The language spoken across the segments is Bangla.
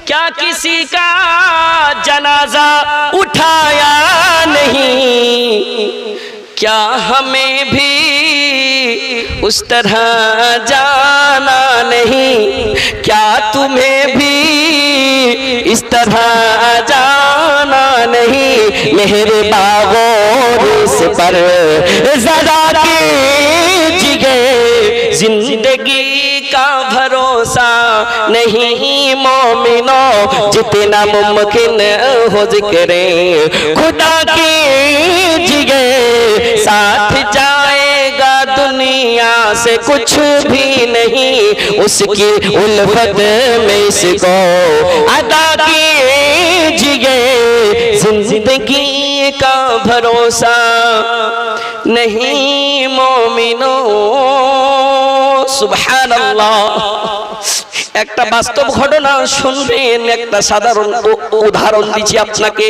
क्या किसी का जनाजा उठाया नहीं, क्या हमें भी उस तरह जाना नहीं, क्या तुम्हें भी इस तरह जाना नहीं। मेरे बागों इस पर ज़रा कीजिए, जिंदगी का भरोसा नहीं मोमिनो, जितना मुमकिन हो जिक्रे खुदा कीजिए। साथ जाएगा दुनिया से कुछ भी नहीं, उसकी उल्फत में इसको अदा कीजिए। जिंदगी का भरोसा नहीं मोमिनो। सुबहानाल्लाह। একটা বাস্তব ঘটনা শুনবেন, একটা সাধারণ উদাহরণ দিচ্ছি আপনাকে,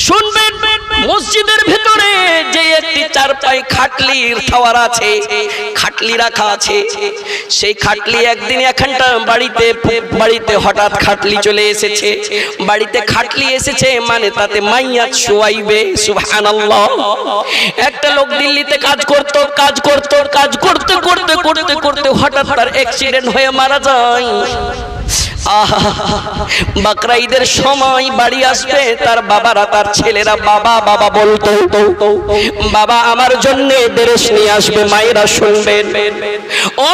শুনবেন। মসজিদের ভিতরে যে একটি চারপাই খাটলির টাওয়ার আছে, খাটলি রাখা আছে, সেই খাটলি একদিন এখানটা বাড়িতে হঠাৎ খাটলি চলে এসেছে। বাড়িতে খাটলি এসেছে মানে তাতে মাইয়াত শোয়াইবে। সুবহানাল্লাহ। একটা লোক দিল্লিতে কাজ করতে হঠাৎ তার অ্যাক্সিডেন্ট হয়ে মারা যায়। বকরা ঈদের সময় বাড়ি আসবে, তার বাবারা, তার ছেলেরা বাবা বাবা বলতো, বাবা আমার জন্য ড্রেস নিয়ে আসবে। মায়েরা শুনবেন, ও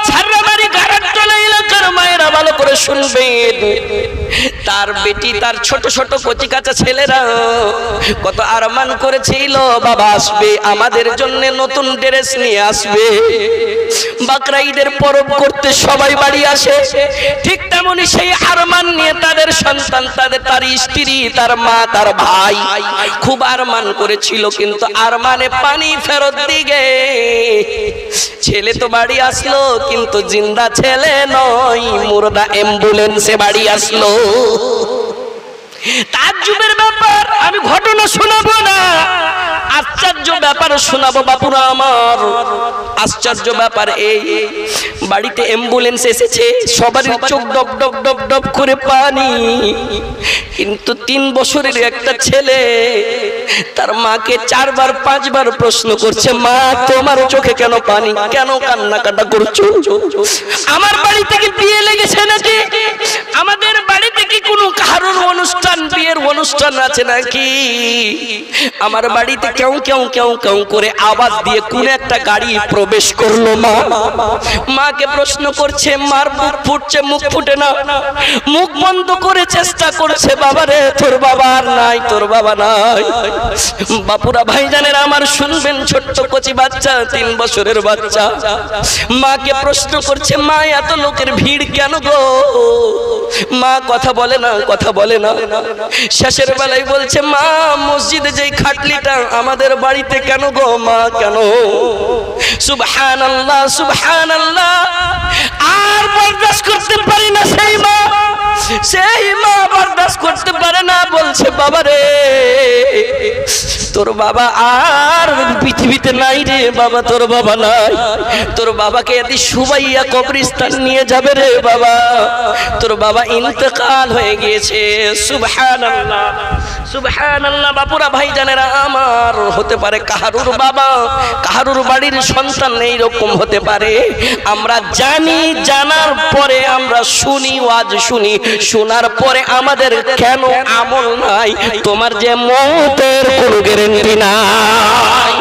ছাড়াবাড়ি গারাট্টলা এলাকার মায়েরা ভালো করে শুনবেন। তার বেটি, তার ছোট ছোট কচি কাঁচা ছেলেরা কত আরমান করেছিল বাবা আসবে, আমাদের জন্য নতুন ড্রেস নিয়ে আসবে। বকরা ঈদের পরব করতে সবাই বাড়ি আসে, ঠিক তেমনি সেই আরমান নিয়ে তাদের সন্তান, তার স্ত্রী, তার মা, তার ভাই খুব আরমান করেছিল, কিন্তু আরমানে পানি ফেরত দিগে। ছেলে তো বাড়ি আসলো, কিন্তু জিন্দা ছেলে নয়, মুর্দা অ্যাম্বুলেন্সে বাড়ি আসলো। তাজ্জুবের ব্যাপার, আমি ঘটনা শোনাবো না, আশ্চর্য ব্যাপার শোনাবো বাপুরা আমার। আশ্চর্য ব্যাপার এই, বাড়িতে অ্যাম্বুলেন্স এসেছে, সবারই চোখ ডব ডব ডব ডব করে পানি, কিন্তু 3 বছরের একটা ছেলে তার মাকে 4 বার 5 বার প্রশ্ন করছে, মা তোমার চোখে কেন পানি, কেন কান্নাকাটা করছো? আমার বাড়িতে কি বিয়ে লেগেছে নাকি? আমাদের বাড়িতে কি কোনো কারোর অনুষ্ঠান, বিয়ের অনুষ্ঠান আছে নাকি? আমার বাড়িতে কেউ কেউ কেউ কেউ করে আওয়াজ দিয়ে কোন একটা গাড়ি প্রবেশ করলো। মা মাকে প্রশ্ন করছে, মার বুক ফুটছে, মুখ ফুটে না, মুখ বন্ধ করে চেষ্টা করছে, বাবা রে তোর বাবা আর নাই, তোর বাবা নাই। বাপুরা ভাইজানের আমার শুনবেন, ছোট্ট কচি বাচ্চা, 3 বছরের বাচ্চা মাকে প্রশ্ন করছে, মা এত লোকের ভিড় কেন গো? মা কথা বলে না, কথা বলে না। শেষের বেলায় বলছে, মা মসজিদে যেই খাটলিটা আমাদের বাড়িতে কেন গো মা, কেন? সুবহানাল্লাহ, সুবহানাল্লাহ। আর বরদাস্ত করতে পারি না সেই মা বরদাস্ত করতে পারে না, বলছে, বাবা রে তোর বাবা আর পৃথিবীতে নাই রে বাবা, তোর বাবা নাই, তোর বাবাকে এদি সুবাইয়া কবরস্থান নিয়ে যাবে রে বাবা, তোর বাবা ইন্তেকাল হয়ে গিয়েছে। সুবহানাল্লাহ, সুবহানাল্লাহ। বাপুরা ভাইজানেরা আমার, হতে পারে কাহারুর বাবা, কাহারুর বাড়ির সন্তান এইরকম হতে পারে। আমরা জানি, জানার পরে আমরা শুনি, ওয়াজ শুনি, শোনার পরে আমাদের কেন আমল নাই? তোমার যে মওতের কোনো গ্যারান্টি নাই,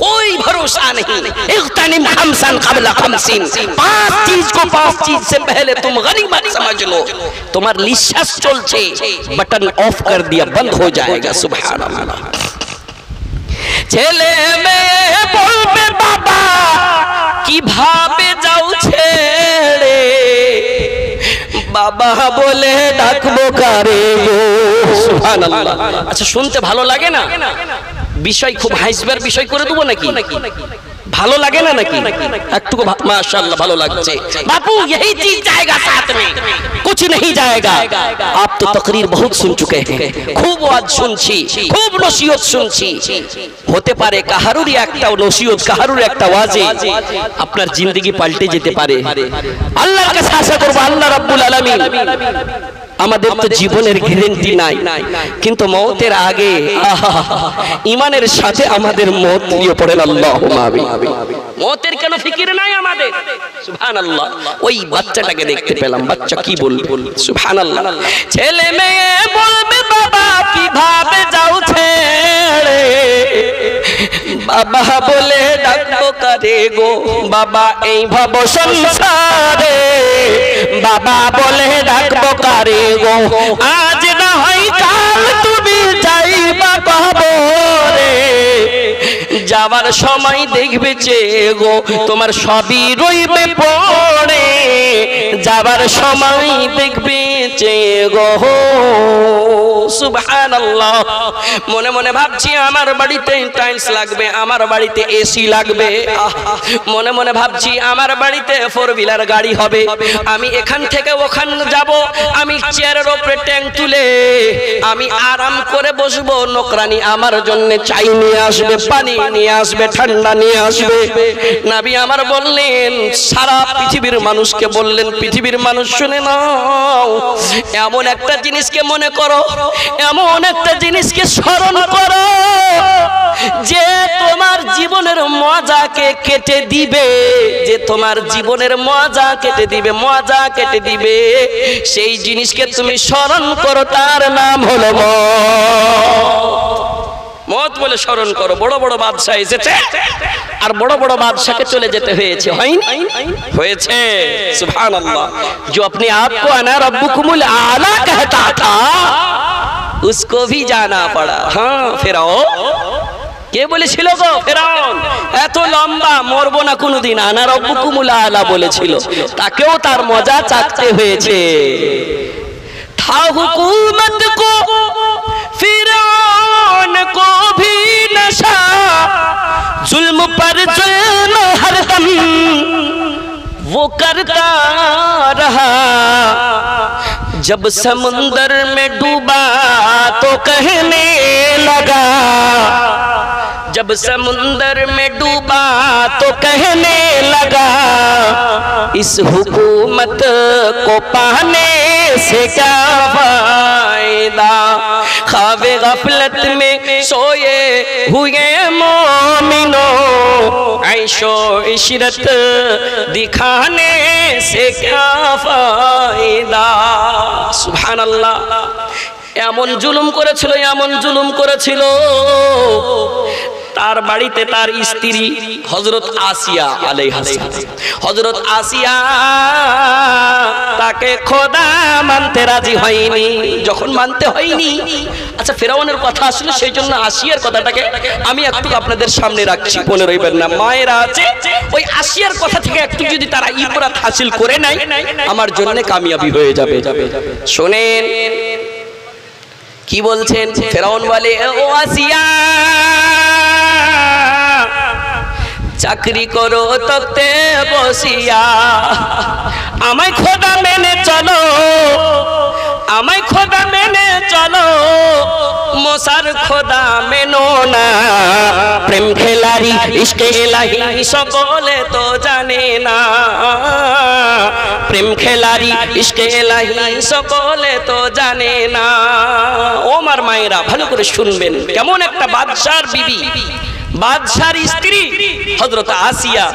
कोई भरोसा नहीं। इग़्तनिम खमसन क़ब्ला खमसिन, 5 चीज को 5 चीज से पहले तुम गनीमत समझ लो। तुम्हार निश्वास चलছে, बटन ऑफ कर दिया, बंद हो जाएगा। सुभान अल्लाह। ছেলে মেয়ে বলবে, বাবা কিভাবে যাও ছেড়ে, বাবা বলে ডাকবো কারে গো। সুবহানাল্লাহ। আচ্ছা শুনতে ভালো লাগে না? বিষয় খুব হাসবার বিষয় করে দেবো নাকি? ভালো লাগে না নাকি? একটু माशाअल्लाह ভালো লাগছে। बापू यही चीज जाएगा साथ में, कुछ नहीं जाएगा। आप तो तकरीर बहुत सुन चुके हैं, खूब ওয়াজ শুনছি, খুব নসিহত শুনছি। হতে পারে কাহারুরই একটা নসিহত, কাহারুর একটা ওয়াজে আপনার জিন্দেগি পাল্টে যেতে পারে। আল্লাহর কাছে আশা করব আল্লাহ রাব্বুল আলামিন আমাদের তো জীবনের গ্যারান্টি নাই, কিন্তু মওতের আগে ঈমানের সাথে আমাদের মওত নিয়ে পড়েন আল্লাহুম্মা আমিন। মওতের কেন ফিকির নাই আমাদের? সুবহানাল্লাহ। ওই বাচ্চাটাকে দেখতে পেলাম, বাচ্চা কি বলবে? সুবহানাল্লাহ। ছেলে মেয়ে বলবে বাবা কিভাবে যাও ছেড়ে, বাবা বলে ডাকবো কারে গো, বাবা এই ভব সংসারে, বাবা বলে ডাকবো কারে গো, আজ না হয় কাল তুমি যাইবা কবরে, যাওয়ার সময় দেখবে চেয়ে গো তোমার সবই রইবে পড়ে, যাবার সময় দেখবে চেয়ে গো। সুবহানাল্লাহ। মনে মনে ভাবছি আমার বাড়িতে টাইলস লাগবে, আমার বাড়িতে এসি লাগবে, মনে মনে ভাবছি আমার বাড়িতে 4 হুইলার গাড়ি হবে, আমি এখান থেকে ওখানে যাব, আমি চেয়ারের উপরে ট্যাঙ্ক তুলে আমি আরাম করে বসবো, নোকরানি আমার জন্য চাই নিয়ে আসবে, পানি নিয়ে আসবে, ঠান্ডা নিয়ে আসবে। নবী আমার বললেন, সারা পৃথিবীর মানুষকে বললেন, পৃথিবীর মানুষ শুনে নাও, এমন একটা জিনিসকে মনে করো, এমন একটা জিনিসকে স্মরণ করো যে তোমার জীবনের মজাকে কেটে দিবে, যে তোমার জীবনের মজা কেটে দিবে, মজা কেটে দিবে, সেই জিনিসকে তুমি স্মরণ করো, তার নাম হলো মওত বলে স্মরণ করো। বড় বড় বাদশা এসেছে আর বড় বড় বাদশাকে চলে যেতে হয়েছে, হয়নি? হয়েছে। সুবহানাল্লাহ। जो अपने आप को अना रब्बुकुमुल आला कहता था उसको भी जाना पड़ा। हाँ फिरौन কে বলেছিল গো? ফেরাউন। এত লম্বা, মরবো না কোনোদিন, আনা রব্বুকুমুল আলা বলেছিল, তাকেও তার মজা চাকতে হয়েছে। था हुकूमत को फिरौन को भी नशा, जुल्म पर जुल्म हरदम वो करता रहा, जब समुंदर में डूबा तो कहने लगा, जब समुंदर में डूबा तो कहने लगा, इस हुकूमत को पाने से क्या फायदा, ख्वाबे गफलत में सोए हुए मोमिनों, ऐशो इशरत दिखाने से क्या फायदा। सुभानाल्लाह। এমন জুলুম করেছিল, এমন জুলুম করেছিল, তার বাড়িতে তার স্ত্রী হযরত আসিয়া আলাইহিস সালাম, হযরত আসিয়া তাকে খোদা মানতে রাজি হয়নি। যখন মানতে হয়নি, আচ্ছা ফেরাউনের কথা আসলে সেই জন্য আসিয়ার কথাটাকে আমি একটু আপনাদের সামনে রাখছি, মনে রাখবেন না। মায়েরা আছে, ওই আসিয়ার কথা থেকে একটু যদি তারা ইবরাত হাসিল করে নেয়, আমার জন্য কামিয়াবি হয়ে যাবে। শুনেন কি বলছেন। ফেরাউন বলে, ও আসিয়া চাকরি করো তক্তে বসিয়া, আমায় খোদা মেনে চলো, আমায় খোদা মেনে চলো, মশার খোদা মেনো না, প্রেম খেলারি ইশকে ইলাহি সকলে তো জানে না, প্রেম খেলারি ইশকে ইলাহি সকলে তো জানে না। ও আমার মায়েরা ভালো করে শুনবেন, কেমন একটা বাদশার বিবি, বাদশার স্ত্রী হযরত আসিয়া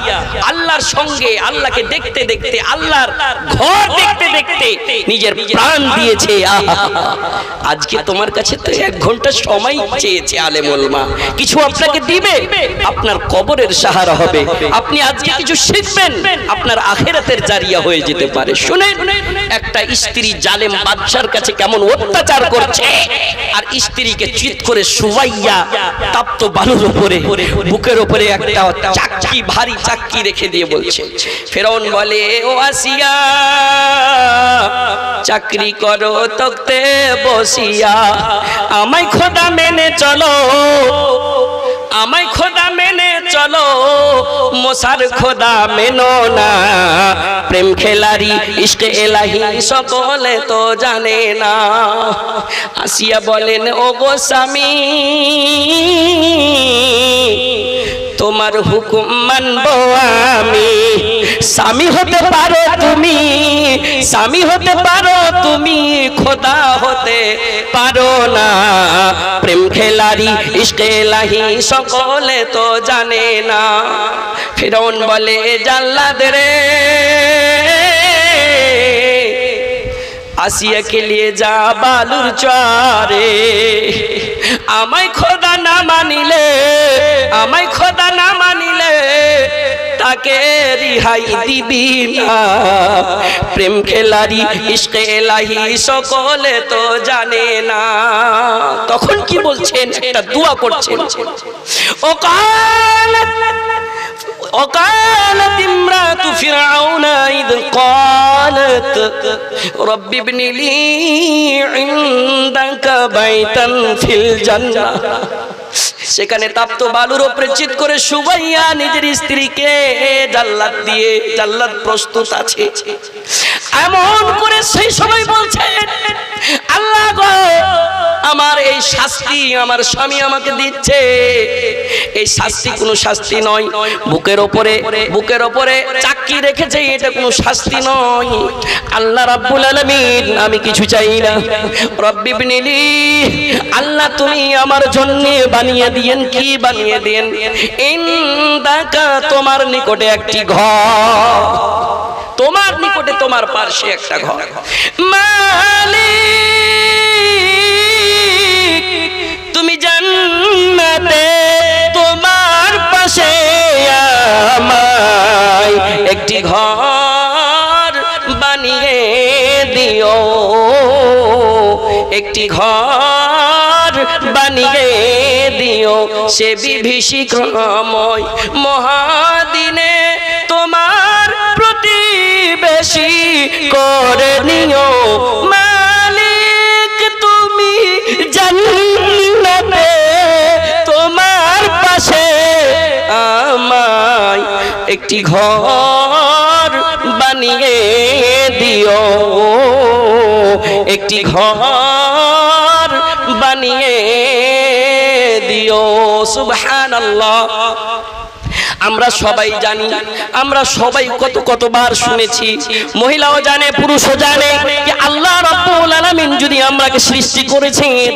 আল্লাহর সঙ্গে, আল্লাহকে দেখতে দেখতে, আল্লাহর ঘর দেখতে দেখতে নিজের প্রাণ দিয়েছে। আজকে তোমার কাছে তো 1 ঘন্টা সময় চেয়েছে আলেম ওলামা, কিছু আপনাকে দিবে, আপনার কবরের সাহারা হবে, আপনি আজকে কিছু শিখবেন, আপনার আখিরাতের জারিয়া হয়ে যেতে পারে। শুনেন একটা স্ত্রী জালেম বাদশার কাছে কেমন অত্যাচার করছে, আর স্ত্রীকে চিৎ করে শুয়াইয়া তাপ্ত বালুর উপরে, বুকের উপরে একটা চাক্কি, ভারী চাক্কি রেখে দিয়ে বলছে। ফেরাউন বলে, ও আসিয়া চাকরি করো তক্তে বসিয়া, আমায় খোদা মেনে চলো, আমায় খোদা মেনে চলো, মশার খোদা মেনো না, প্রেম খেলারি ইশকে ইলাহি সকলে তো জানে না। আসিয়া বলেন, ও গো স্বামী তোমার হুকুম মানবো আমি, স্বামী হতে পারো তুমি, স্বামী হতে পারো তুমি, খোদা হতে পারো না। প্রেম খেলারি ইশকে ইলাহি সকলে তো জানে না। ফিরৌন বলে জাল্লাদ রে আসিয়াকে নিয়ে যা বালুর চরে, আমায় খোদা না মানিলে, আমায় খোদা না মানিলে তাকে রিহাই দিবি না। প্রেম খেলারি ইশকে ইলাহি সকলে তো জানে না। তখন কি বলছেন, একটা দোয়া করছেন। ও وقالت امرأة فرعون إذ قالت رب ابن لي عندك بيتا في الجنة। সেখানে তাপ্ত বালুর উপরে চিৎ করে সুবাইয়া নিজের স্ত্রীকে জাল্লাদ দিয়ে, জাল্লাদ প্রস্তুত আছে এমন করে সেই সময় বলছেন, আল্লাহ গো আমার এই শাস্তি আমার স্বামী আমাকে দিচ্ছে, এই শাস্তি কোনো শাস্তি নয়। বুকের ওপরে চাকি রেখেছে, এটা কোনো শাস্তি নয়। আল্লাহ রাব্বুল আলামিন আমি কিছু চাই না, রব্বি ইবনিলি, আল্লাহ তুমি আমার জন্য বানিয়ে দিয়েন, কি বানিয়ে দিয়েন, ইনদাকা তোমার নিকটে একটি ঘর, তোমার নিকটে তোমার পাশে একটা ঘর। মালিক তুমি জান্নাতে তোমার পাশে আমায় একটি ঘর বানিয়ে দিও, একটি ঘর বানিয়ে দিও সে বিভীষিকাময় মহাদিনে তোমার প্রতিবেশী করে নিও। মালিক তুমি জান্নাতে তোমার পাশে আমায় একটি ঘর বানিয়ে দিও, একটি ঘর বানিয়ে দিও। সুবহানাল্লাহ। আমরা সবাই জানি, আমরা সবাই কতবার শুনেছি, মহিলাও জানে পুরুষও জানে যে আল্লাহ রাব্বুল আলামিন যদি আমরাকে সৃষ্টি করেছেন,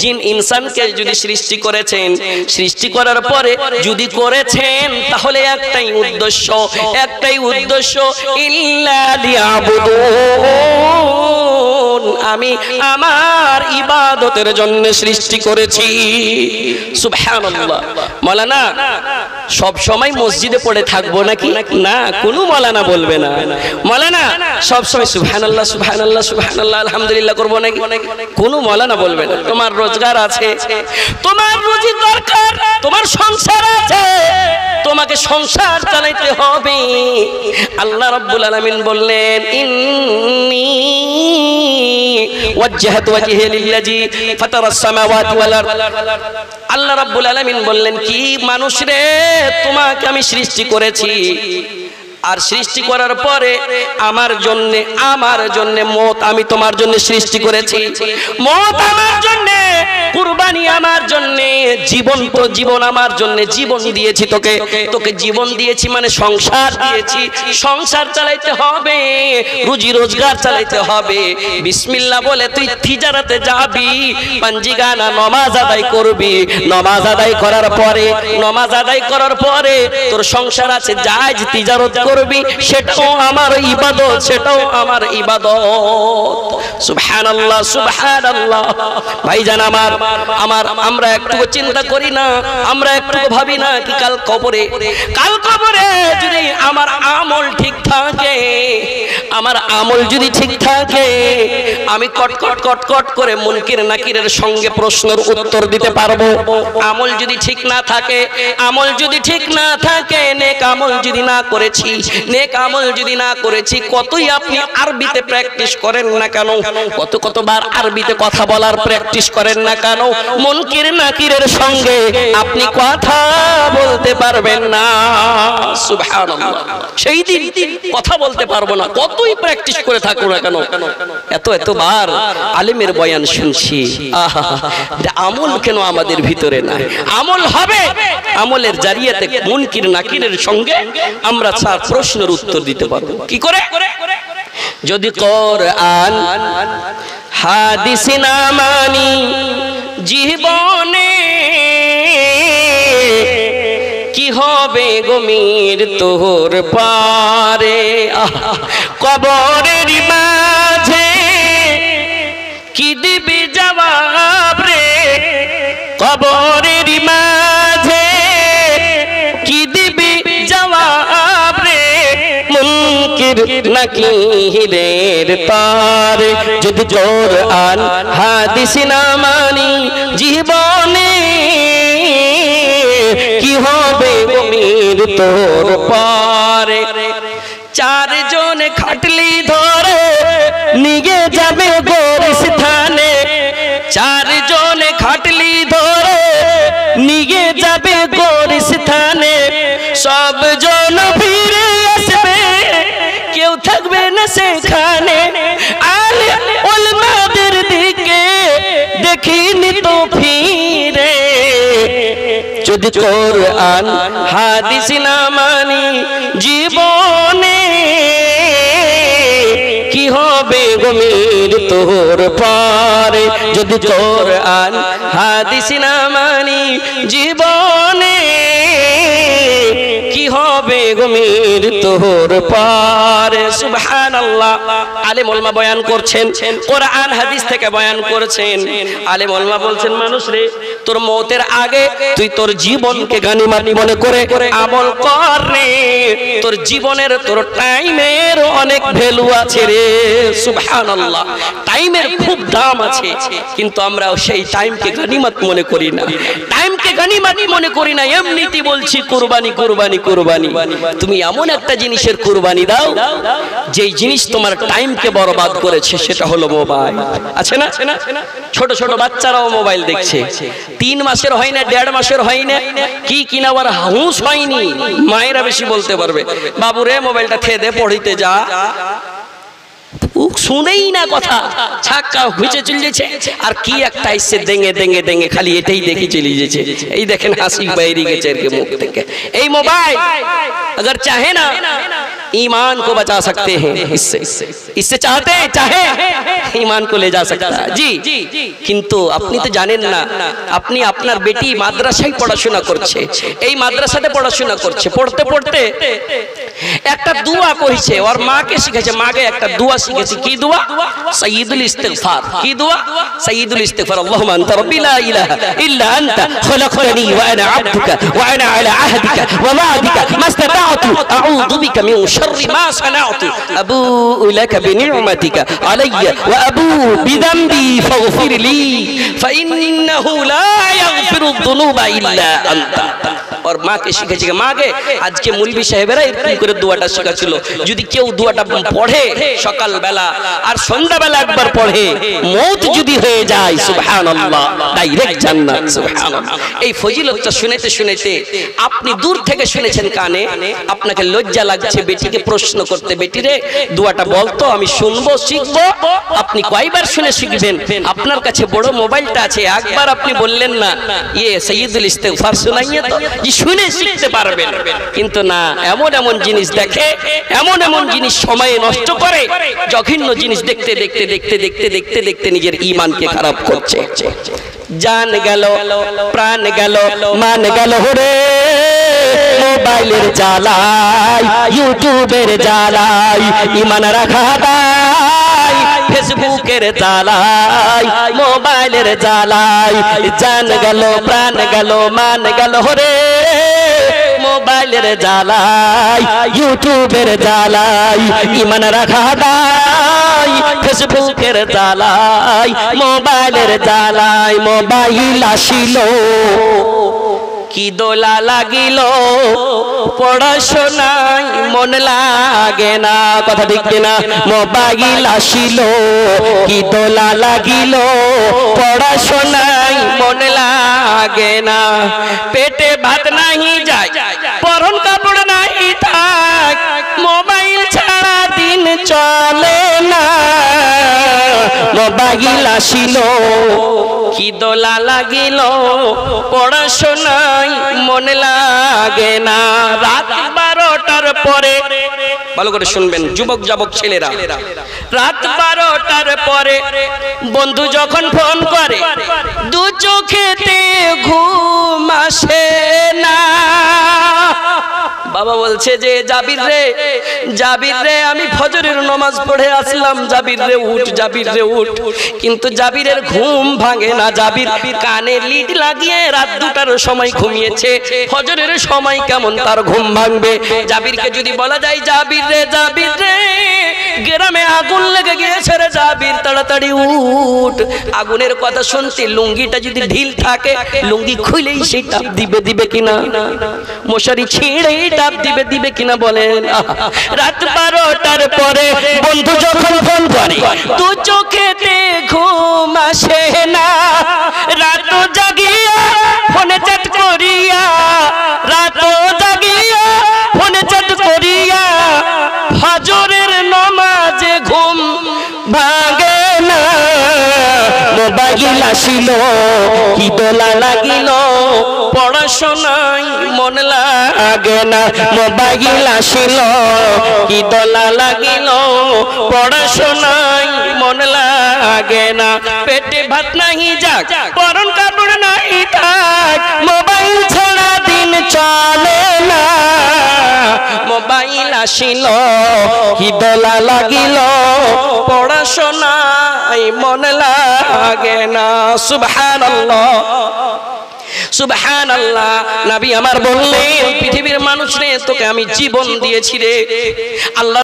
জিন ইনসানকে যদি সৃষ্টি করেছেন, সৃষ্টি করার পরে যদি করেছেন তাহলে একটাই উদ্দেশ্য, একটাই উদ্দেশ্য, ইল্লা লিয়াবুদুন, আমি আমার ইবাদতের জন্য সৃষ্টি করেছি। সুবহানাল্লাহ। মাওলানা সব সময় মসজিদে পড়ে থাকবো নাকি? না, কোনো মাওলানা বলবে না মাওলানা সব সময় সুবহানাল্লাহ সুবহানাল্লাহ সুবহানাল্লাহ আলহামদুলিল্লাহ করবো নাকি? কোনো মাওলানা বলবে না। তোমার রোজগার আছে, তোমার রুজি দরকার, তোমার সংসার আছে, তোমাকে সংসার চালাইতে হবে। আল্লাহ রাব্বুল আলামিন বললেন ইন্নী ওয়াজ্জাহতু ওয়াজহি লিল্লাযী ফাতারাস সামাওয়াতি ওয়াল আরদ। আল্লাহ রাব্বুল আলামিন বললেন কি, মানুষ রে তোমাকে আমি সৃষ্টি করেছি, আর সৃষ্টি করার পরে আমার জন্য মত আমি তোমার জন্য সৃষ্টি করেছি, মত আমার জন্য, কুরবানি আমার জন্য, জীবন আমার জন্য জীবন দিয়েছি, তোকে জীবন দিয়েছি মানে সংসার দিয়েছি, সংসার চালাইতে হবে, রুজি রোজগার চালাইতে হবে। বিসমিল্লাহ বলে তুই তিজারাতে যাবি, পাঞ্জিগানা নামাজ আদায় করবি, নামাজ আদায় করার পরে তোর সংসার আছে, জায়েজ তিজারত করবি, সেটাও আমার ইবাদত, সেটাও আমার ইবাদত। সুবহানাল্লাহ সুবহানাল্লাহ। ভাইজান আমার আমরা একটু চিন্তা করি না, আমরা একটু ভাবি না কি কাল কবরে যদি আমার আমল ঠিক থাকে, আমার আমল যদি ঠিক থাকে, আমি কট করে মুনকির নাকিরের সঙ্গে প্রশ্নের উত্তর দিতে পারবো। আমল যদি ঠিক না থাকে, নেক আমল যদি না করেছি, কতই আপনি আরবিতে প্র্যাকটিস করেন না কেন, কত কতবার আরবিতে কথা বলার প্র্যাকটিস করেন না কেন? মুনকির নাকিরের সঙ্গে আপনি কথা বলতে পারবেন না। সুবহানাল্লাহ, সেই দিন কথা বলতে পারবো না, কতই প্র্যাকটিস করে থাকো না কেন। এতবার আলেমের বয়ান শুনছি, আহা, আমল কেন আমাদের ভিতরে না? আমল হবে, আমলের জারিয়াতে মুনকির নাকিরের সঙ্গে আমরা চার প্রশ্নের উত্তর দিতে পারবো। কি করে? যদি কোরআন হাদিস না মানি জীবনে, কি হবে গমির তোর পারে? কবরের মাঝে কি দিবি জবাব রে? কবরের মাঝে কি দিবি জবাব রে? মুনকির নাকিরের তারে যদি কোরআন হাদিস না মানি জীবনে, কি হবে গমির তোর পারে? চারজন খাটলি ধরে নিয়ে যাবে গোরস্থানে, চারজন খাটলি ধরে নিয়ে যাবে গোরস্থানে, সবজন ফিরে আসবে, কেউ থাকবে না সেখানে। আলে উলমাদের দিকে দেখিনি তো ফিরে, যদি কোরআন হাদিস না মানি জীবনে, কি হবে গমির তোর পারে? যদি কোরআন হাদিস না মানি জীবনে, কি হবে গমির তোর পারে? সুবহানাল্লাহ। আলেম ওলামা বয়ান করছেন, কোরআন হাদিস থেকে বয়ান করেছেন। আলেম ওলামা বলছেন, মানুষ রে, তোর মওতের আগে তুই তোর জীবনকে গানিমত মনে করে আমল কর রে। তোর জীবনের, তোর টাইমের অনেক ভ্যালু আছে রে। সুবহানাল্লাহ, টাইমের খুব দাম আছে, কিন্তু আমরা সেই টাইমকে গানিমত মনে করি না, টাইমকে গানিমত মনে করি না। এমনিতে বলছি কুরবানি কুরবানি কুরবানি। তুমি এমন একটা জিনিসের কুরবানি দাও যেই জিনিস তোমার টাইমকে বরবাদ করেছে, সেটা হলো মোবাইল। আছে না? ছোট ছোট বাচ্চারাও মোবাইল দেখছে, 3 মাসের হয় না, 1.5 মাসের হয় না, কি কিনাবার হুঁশ হয়নি। মায়েরা বেশি বলতে পারবে, বাবু রে মোবাইলটা খেয়ে দে, পড়িতে যা। শুনেই না কথা, ছাক্কা ঘুচে চলে যাচ্ছে। আর কি একটা এসে দেঙে দেঙে দেঙে খালি এটাই দেখি চলে যাচ্ছে। এই দেখেন হাসি বাইরে গেছে এর মুখ থেকে। এই মোবাইল अगर चाहे ना ईमान को बचा सकते हैं, इससे चाहे ईमान को ले जा सकता है जी। কিন্তু আপনি তো জানেন না, আপনি আপনার বেটি মাদ্রাসায় পড়াশোনা করছে, এই মাদ্রাসাতে পড়াশোনা করছে, পড়তে পড়তে একটা দোয়া কইছে, ওর মাকে শিখেছে, মাকে একটা দোয়া শিখেছে। কি দোয়া? সাইয়্যিদুল ইস্তিগফার। কি দোয়া? সাইয়্যিদুল ইস্তিগফার। আল্লাহুম্মা আনতা রাব্বি লা ইলাহা ইল্লা আনতা খলাকতানি ওয়া আনা আবদুকা ওয়া আনা আলা আহদিকা ওয়া ওয়া'দিকা মাস্তাতা'তু আউযু বিকা মিন শাররি মা সানা'তু আবু'ু লাকা বিনি'মাতিকা আলাইয়া ওয়া আবু'ু বিযামবি ফাগফির লি ফাইন্নাহু লা ইয়াগফিরুয যুনুবা ইল্লা আনতা। और माँ के শিখেছে, মাকে আজকে মুলবি সাহেবেরা এরকম করে দোয়াটা শেখাচ্ছিল। যদি কেউ দোয়াটা পড়ে সকাল বেলা আর সন্ধ্যা বেলা একবার পড়ে, মওত যদি হয়ে যায়, সুবহানাল্লাহ, ডাইরেক্ট জান্নাত। সুবহানাল্লাহ। এই ফজিলতটা শুনেতে শুনেতে আপনি দূর থেকে শুনেছেন কানে, আপনাকে লজ্জা লাগছে বেটিকে প্রশ্ন করতে, বেটি রে দোয়াটা বলতো, আমি শুনবো, শিখবো। আপনি কয়বার শুনে শিখবেন? আপনার কাছে বড় মোবাইলটা আছে, একবার আপনি বললেন না ইয়ে সাইয়্যিদুল ইস্তিগফার শুনাইয়ে তো শুনে শিখতে পারবেন। কিন্তু না, এমন এমন জিনিস দেখে, এমন এমন জিনিস সময়ে নষ্ট করে, জঘন্য জিনিস দেখতে দেখতে দেখতে দেখতে দেখতে দেখতে নিজের ঈমানকে খারাপ করছে। জান গেল, প্রাণ গেল, মান গেল রে মোবাইলের জ্বালায়, ইউটিউবের জ্বালায়, ঈমান রাখা দায়, ফেসবুকের জ্বালায়, মোবাইলের জ্বালায়। জান গেল, প্রাণ গেল, মান গেল রে মোবাইলের জ্বালায়, ইউটিউবের জ্বালায়, ঈমান রাখা দায়, ফেসবুকের জ্বালায়, মোবাইলের জ্বালায়। মোবাইল আসিল কি দোলা লাগিল পড়াশোনায় মন লাগে না কথা ঠিক না মোবাইল আসিল কি দোলা লাগিল পড়াশোনায় মন লাগে না পেটে ভাত নাহি যায় পরন কাপড় নাহি থাক মোবাইল ছাড়া দিন চলে না মোবাইল আসিল কি দোলা লাগিল পড়াশোনায় মন লাগে না রাত 12টার পরে ভালো করে শুনবেন যুবক যুবক ছেলেরা রাত 12টার পরে বন্ধু যখন ফোন করে দু চোখেতে ঘুম আসে না বাবা বলছে যে জাবির রে আমি ফজরের নামাজ পড়ে আসলাম জাবির রে উঠ কিন্তু জাবিরের ঘুম ভাঙে না জাবির কানে লিড লাগিয়ে রাত 2টার সময় ঘুমিয়েছে ফজরের সময় কেমন তার ঘুম ভাঙবে জাবিরকে যদি বলা যায় জাবির রে গ্রামে আগুন লেগে গিয়েছে রে জাবির তাড়াতাড়ি উঠ আগুনের কথা শুনতে লুঙ্গিটা যদি ঢিল থাকে লুঙ্গি খুলেই সেই টাপ দিবে কিনা মশারি ছিঁড়ে টাপ দিবে কিনা বলেন রাত 12টার পরে বন্ধু যখন ফোন করে দু চোখেতে ঘুম আসে না রাত জাগিয়া ফোনে চ্যাট করিয়া রাত জাগিয়া ফোনে চ্যাট করিয়া ফজরের নামাজে ঘুম ভাঙে না মোবাইল আসিল কি দোলা লাগিল পড়াশোনায় মন লাগে না মোবাইল আসিল কি দোলা লাগিল পড়াশোনায় মন লাগে না পেটে ভাত নাহি যাক পরন কাপড় নাহি থাক মোবাইল ছাড়া দিন চলে না মোবাইল আসিল কি দোলা লাগিল পড়াশোনায় মন লাগে না সুবহানাল্লাহ সুবহানাল্লাহ নবী আমার বললেন পৃথিবীর মানুষ রে তোকে আমি জীবন দিয়েছি রে আল্লাহ